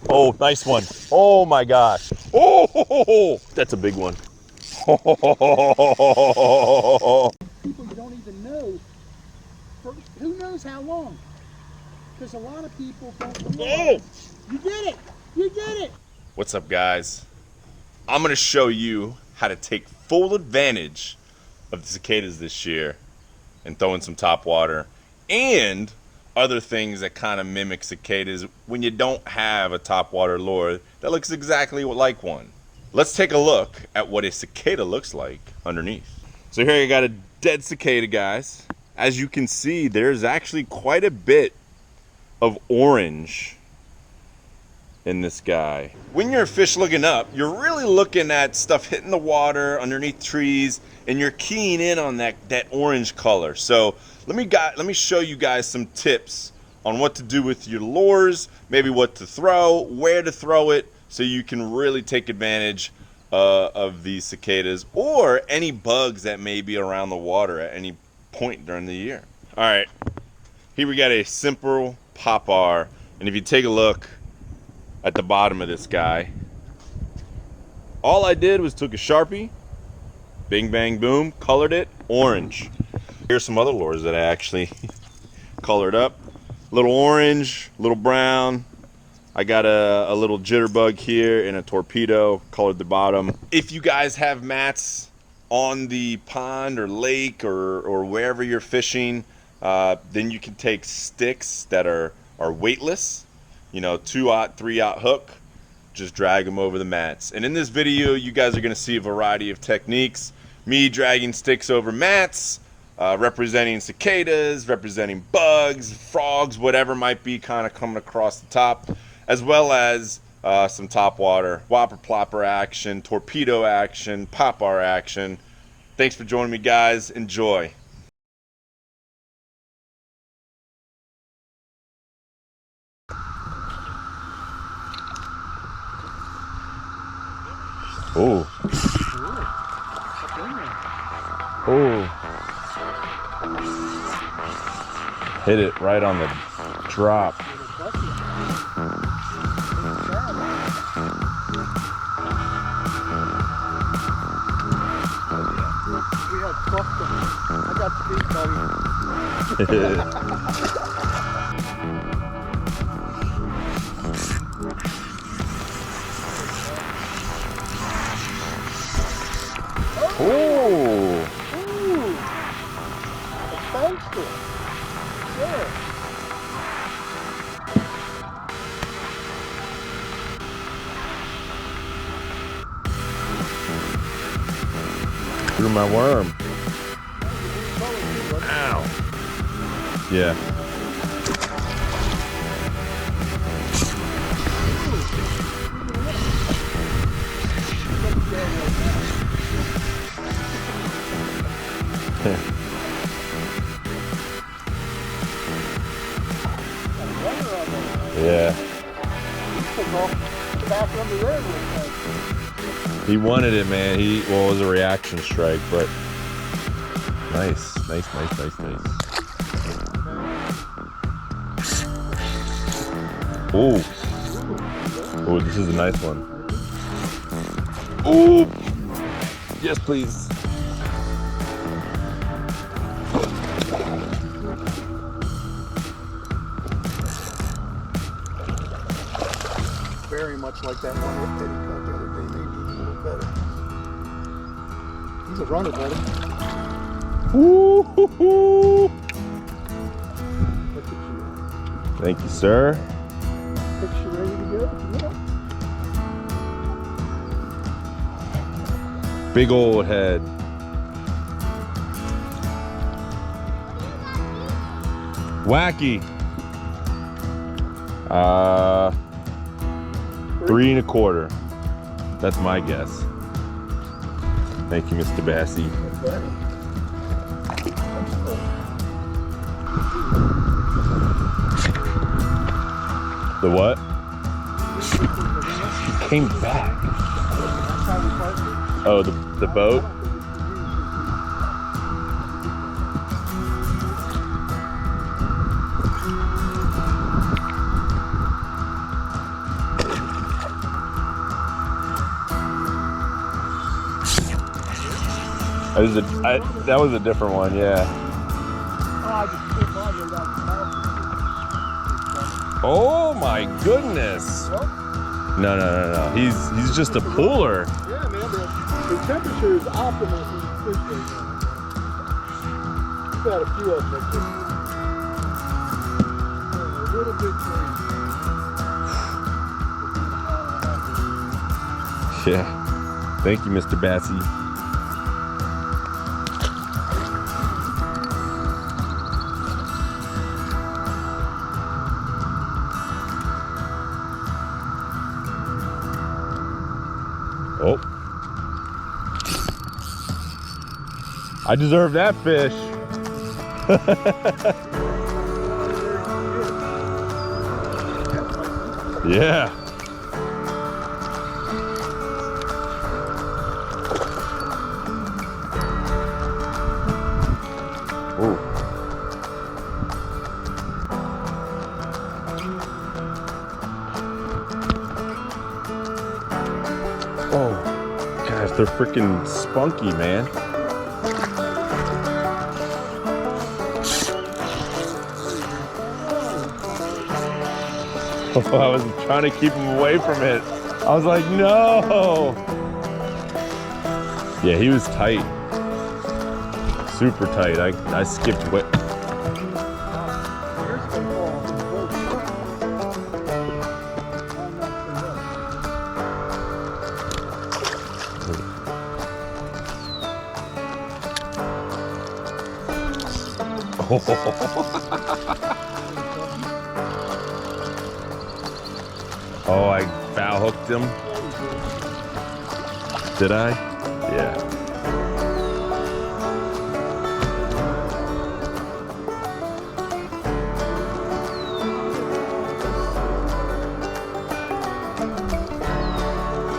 Oh, nice one. Oh my gosh. Oh, that's a big one. People you don't even know, for who knows how long. Because a lot of people don't realize. You did it! You did it! What's up, guys? I'm gonna show you how to take full advantage of the cicadas this year and throw in some top water and other things that kind of mimic cicadas when you don't have a top water lure that looks exactly like one. Let's take a look at what a cicada looks like underneath. So here I got a dead cicada, guys. As you can see, there's actually quite a bit of orange in this guy. When you're a fish looking up, you're really looking at stuff hitting the water underneath trees, and you're keying in on that orange color. So let me show you guys some tips on what to do with your lures, maybe what to throw, where to throw it, so you can really take advantage of these cicadas or any bugs that may be around the water at any point during the year. All right, here we got a simple popper, and if you take a look at the bottom of this guy, all I did was took a Sharpie, bing bang boom, colored it orange. Here's some other lures that I actually colored up. Little orange, little brown. I got a little jitterbug here and a torpedo, colored the bottom. If you guys have mats on the pond or lake or wherever you're fishing, then you can take sticks that are weightless, you know, 2/0, 3/0 hook, just drag them over the mats. And in this video, you guys are gonna see a variety of techniques. Me dragging sticks over mats, representing cicadas, representing bugs, frogs, whatever might be kind of coming across the top, as well as some top water, whopper plopper action, torpedo action, popper action. Thanks for joining me, guys. Enjoy. Oh. Oh. Hit it right on the drop. We had fucked them. I got the big buddy. Oh! Ooh! A thanks. Yeah. Threw my worm. Ow. Yeah. Yeah. He wanted it, man. Well, it was a reaction strike, but nice. Oh, oh, this is a nice one. Oh, yes, please. Very much like that one with Eddie caught the other day, maybe a little better. He's a runner, buddy. Woo-hoo-hoo. Look at you. Thank you, sir. Picture ready to go? Yeah. Big old head. Wacky. 3 1/4. That's my guess. Thank you, Mr. Bassey. The what? He came back. Oh, the boat? That was a different one, yeah. Oh, I just put mine here without the Oh my goodness! mouth. No. He's just a pooler. Yeah, man, the temperature is optimal for the fish right now. We've got a few of them that just a little bit crazy. Yeah. Thank you, Mr. Bassey. Oh. I deserve that fish. Yeah. Oh. Oh, gosh, they're freaking spunky, man. Oh, I was trying to keep him away from it. I was like, no. Yeah, he was tight. Super tight. I skipped way. Oh, I foul hooked him. Did I? Yeah.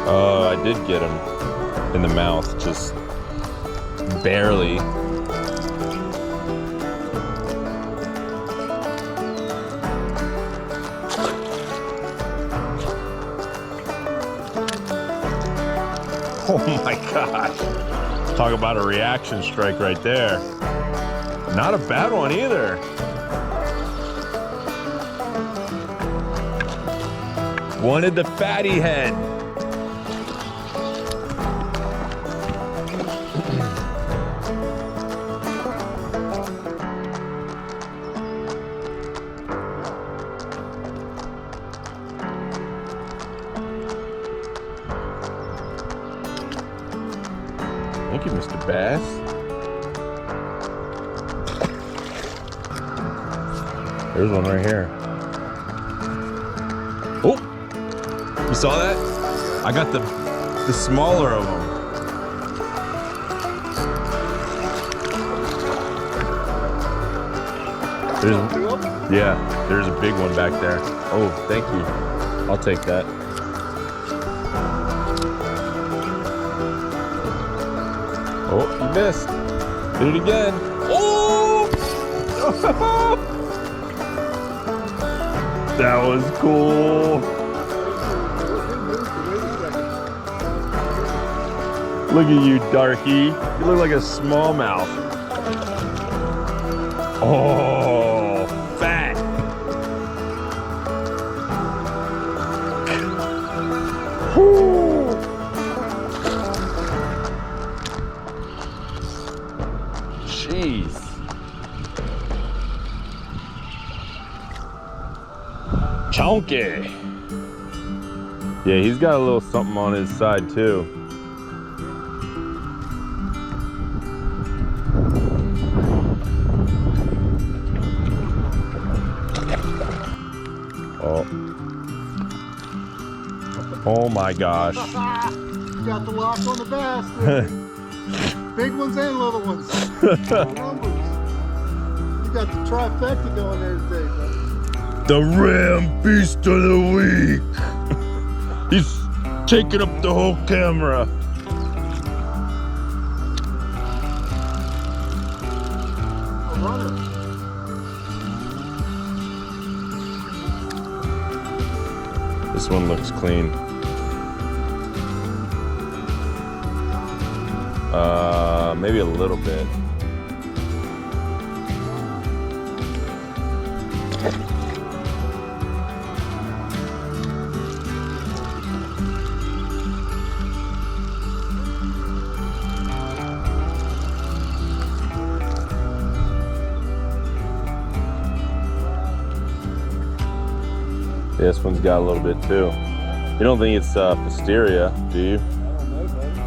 Oh, I did get him in the mouth, just barely. Oh my gosh. Talk about a reaction strike right there. Not a bad one either. Wanted the fatty head. Thank you, Mr. Bass. There's one right here. Oh, you saw that? I got the smaller of them. There's a big one back there. Oh, thank you. I'll take that. Oh, you missed. Did it again. Oh! That was cool. Look at you, darky. You look like a smallmouth. Oh, fat. Whew. Jeez. Chunky. Yeah, he's got a little something on his side too. Oh. Oh my gosh. You got the lock on the bass. Big ones and little ones. Numbers. You got the trifecta going there today, buddy. The Ram Beast of the Week. He's taking up the whole camera. A runner. This one looks clean. maybe a little bit. Yeah, this one's got a little bit too. You don't think it's Wisteria, do you? I don't know,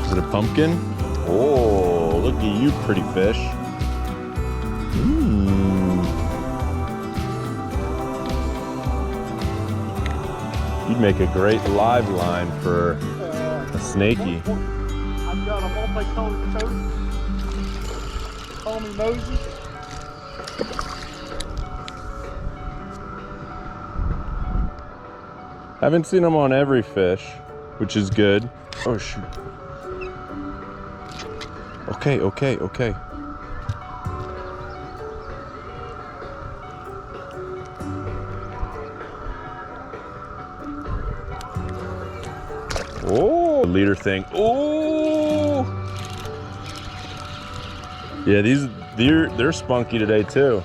Is it a pumpkin? Oh, look at you, pretty fish. You'd make a great live line for a snaky. I've got a multicolored toad. Call me Moses. Haven't seen them on every fish, which is good. Oh shoot. Okay, okay, okay. Oh, leader thing. Oh, yeah. They're spunky today too.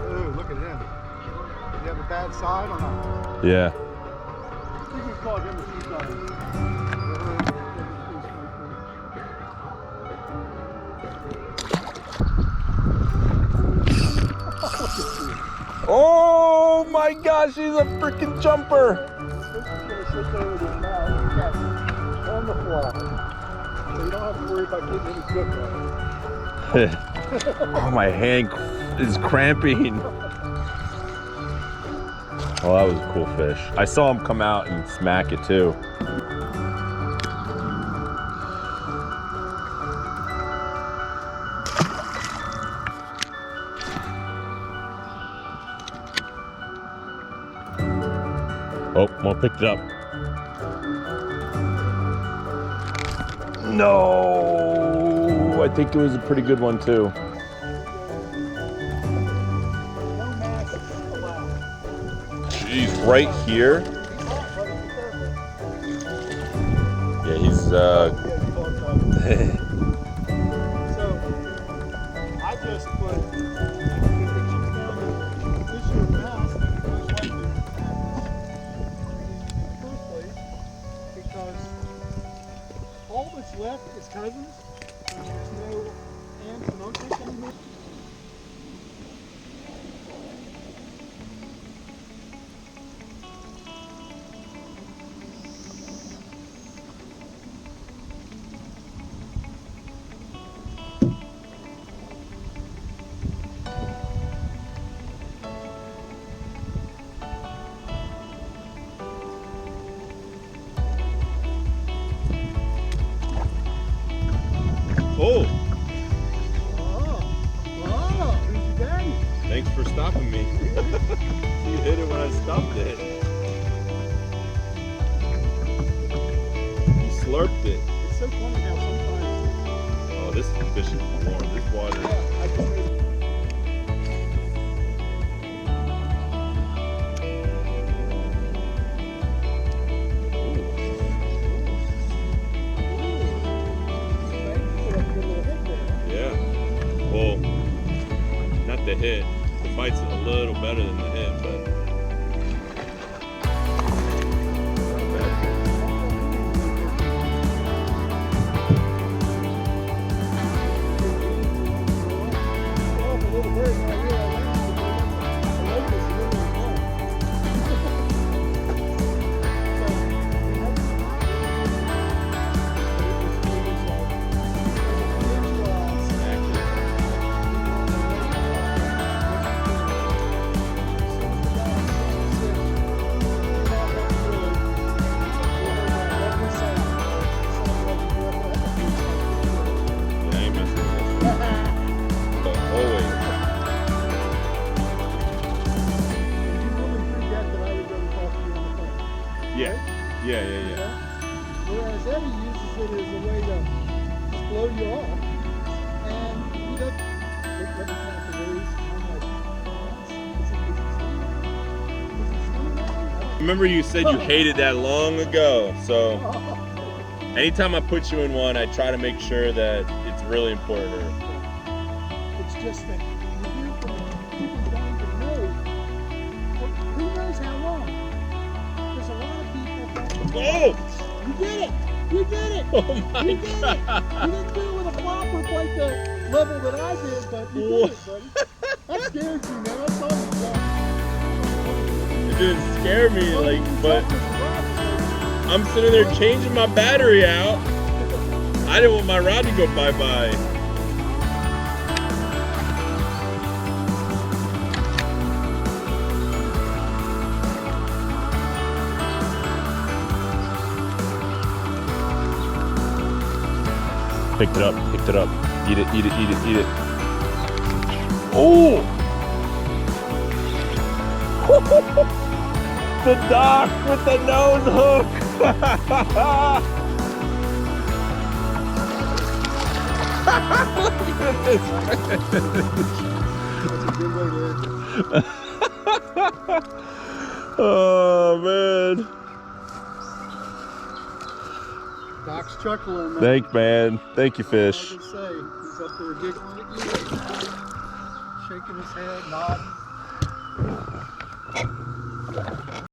Ooh, look at him. You have a bad side or not? Yeah. You can call him a few times. Oh my gosh, he's a freaking jumper. On the fly. So you don't have to worry about getting any good on Oh, my hand is cramping. Oh, that was a cool fish. I saw him come out and smack it too. Oh, one picked it up. No, I think it was a pretty good one too. Jeez, right here. Yeah, he's So I just put this your mouse first place because all that's left is cousins. There's no aunts and uncles anymore. Oh, Who's your daddy? thanks for stopping me. You hit it when I stopped it. You slurped it. It's so funny how sometimes. Oh, this fish is warm. This water. I just made Yeah. Well, not the hit. The bite's a little better than the hit, but. Yeah. Whereas Eddie uses it as a way to blow you off, and he doesn't. couldn't count the days. I'm like, is he swimming? Remember you said you hated that long ago, so anytime I put you in one, I try to make sure that it's really important. It's just that you hear from people who don't even know. Who knows how long? Because a lot of people don't know. Oh! You did it! You did it! Oh my You did God! it! You didn't do it with a flopper quite the level that I did, but you did it, buddy. That scared you, man. I saw you jump. It didn't scare me, like, but I'm sitting there changing my battery out. I didn't want my rod to go bye-bye. Picked it up, picked it up. Eat it, eat it, eat it, eat it. Oh! The dock with the nose hook! Look at this Oh man. Doc's chuckling, man. Thanks, man. Thank you, fish. What can I say? He's up there giggling at you, shaking his head, nodding.